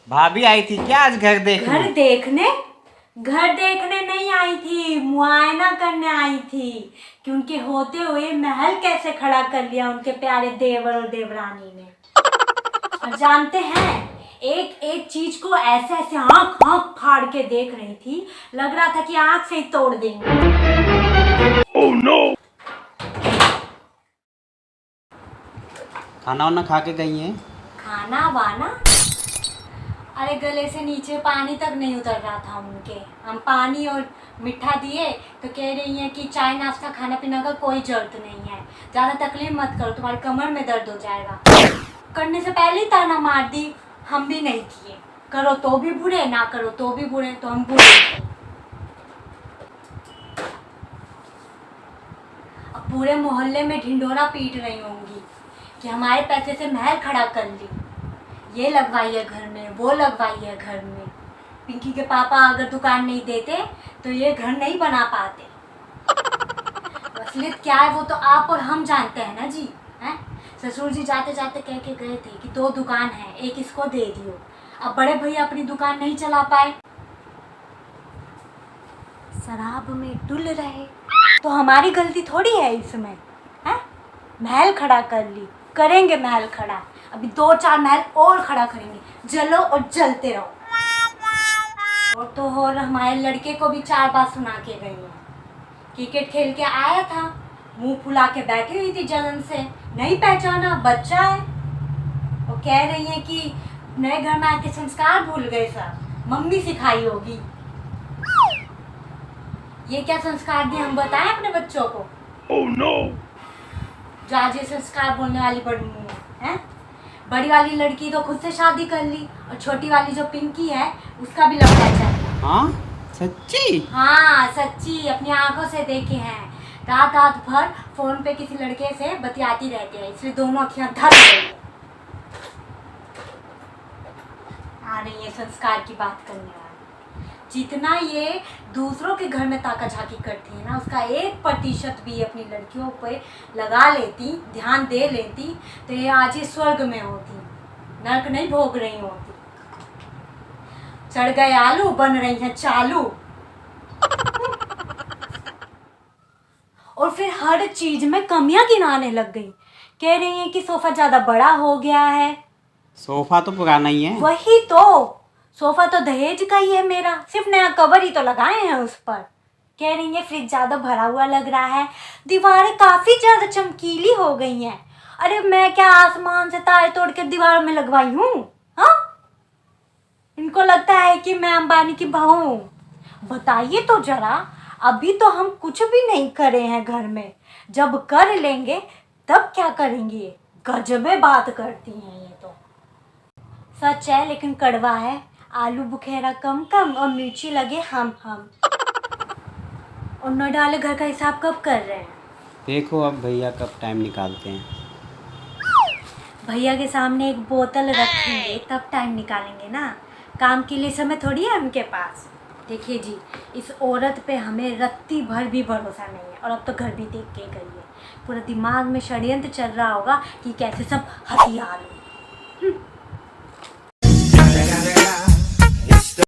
भाभी आई थी क्या आज घर देखने? घर देखने नहीं आई थी, मुआयना करने आई थी कि उनके होते हुए महल कैसे खड़ा कर लिया उनके प्यारे देवर और देवरानी ने। और जानते हैं, एक एक चीज को ऐसे ऐसे आंख आंख फाड़ के देख रही थी, लग रहा था कि आंख से ही तोड़ देंगे। Oh no! खाना वाना खा के गई हैं? खाना वाना? अरे गले से नीचे पानी तक नहीं उतर रहा था उनके। हम पानी और मीठा दिए तो कह रही हैं कि चाय नाश्ता खाना पीना का कोई जरूरत नहीं है, ज़्यादा तकलीफ मत करो, तुम्हारी कमर में दर्द हो जाएगा। करने से पहले ही ताना मार दी। हम भी नहीं किए, करो तो भी बुरे, ना करो तो भी बुरे, तो हम बुरे थे। अब पूरे मोहल्ले में ढिंढोरा पीट रही होंगी कि हमारे पैसे से महल खड़ा कर ली, ये लगवाई है घर में, वो लगवाई है घर में। पिंकी के पापा अगर दुकान नहीं देते तो ये घर नहीं बना पाते। असलियत क्या है वो तो आप और हम जानते हैं ना जी। हैं, ससुर जी जाते जाते कह के गए थे कि 2 दुकान है, एक इसको दे दियो। अब बड़े भैया अपनी दुकान नहीं चला पाए, शराब में डुल रहे, तो हमारी गलती थोड़ी है इसमें। हैं, महल खड़ा कर ली, करेंगे महल खड़ा, अभी 2-4 महल और खड़ा करेंगे, जलो और जलते रहो। और तो और हमारे लड़के को भी 4 बार सुना के गई हैं। क्रिकेट खेल के आया था, मुंह फुला के बैठी हुई थी जलन से, नहीं पहचाना, बच्चा है। वो कह रही है कि नए घर में आके संस्कार भूल गए सर, मम्मी सिखाई होगी। ये क्या संस्कार दिए हम बताएं अपने बच्चों को? Oh no! जो आज ये संस्कार बोलने वाली बड़ी मुँह है। बड़ी वाली लड़की तो खुद से शादी कर ली, और छोटी वाली जो पिंकी है उसका भी लड़का चाहिए। हाँ सच्ची? हाँ सच्ची, अपनी आंखों से देखे हैं। रात रात भर फोन पे किसी लड़के से बतियाती रहती है, इसलिए दोनों अखियां धर गई। आ रही है संस्कार की बात करने वाली। जितना ये दूसरों के घर में ताका झाकी करती है ना, उसका 1% भी अपनी लड़कियों पे लगा लेती, ध्यान दे लेती, तो ये आज ही स्वर्ग में होती, नर्क नहीं भोग रही होती। चढ़ गए आलू, बन रही हैं चालू। और फिर हर चीज में कमियां गिनाने लग गई, कह रही हैं कि सोफा ज्यादा बड़ा हो गया है। सोफा तो पुराना ही है। वही तो, सोफा तो दहेज का ही है मेरा, सिर्फ नया कवर ही तो लगाए हैं उस पर। कह रही है फ्रिज ज्यादा भरा हुआ लग रहा है, दीवारें काफी ज्यादा चमकीली हो गई हैं। अरे मैं क्या आसमान से तारे तोड़ के दीवार में लगवाई हूँ? हाँ, इनको लगता है कि मैं अंबानी की बहू हूँ। बताइए तो जरा, अभी तो हम कुछ भी नहीं करे हैं घर में, जब कर लेंगे तब क्या करेंगे? गजबे बात करती हैं ये तो। सच है लेकिन कड़वा है, आलू बुखेरा कम कम और मिर्ची लगे हम। और न डाले घर का हिसाब कब कर रहे हैं? देखो अब भैया कब टाइम निकालते हैं। भैया के सामने एक बोतल रखेंगे तब टाइम निकालेंगे ना, काम के लिए समय थोड़ी है उनके पास। देखिए जी, इस औरत पे हमें रत्ती भर भी भरोसा नहीं है, और अब तो घर भी देख के गई है। पूरा दिमाग में षड्यंत्र चल रहा होगा कि कैसे सब हथियार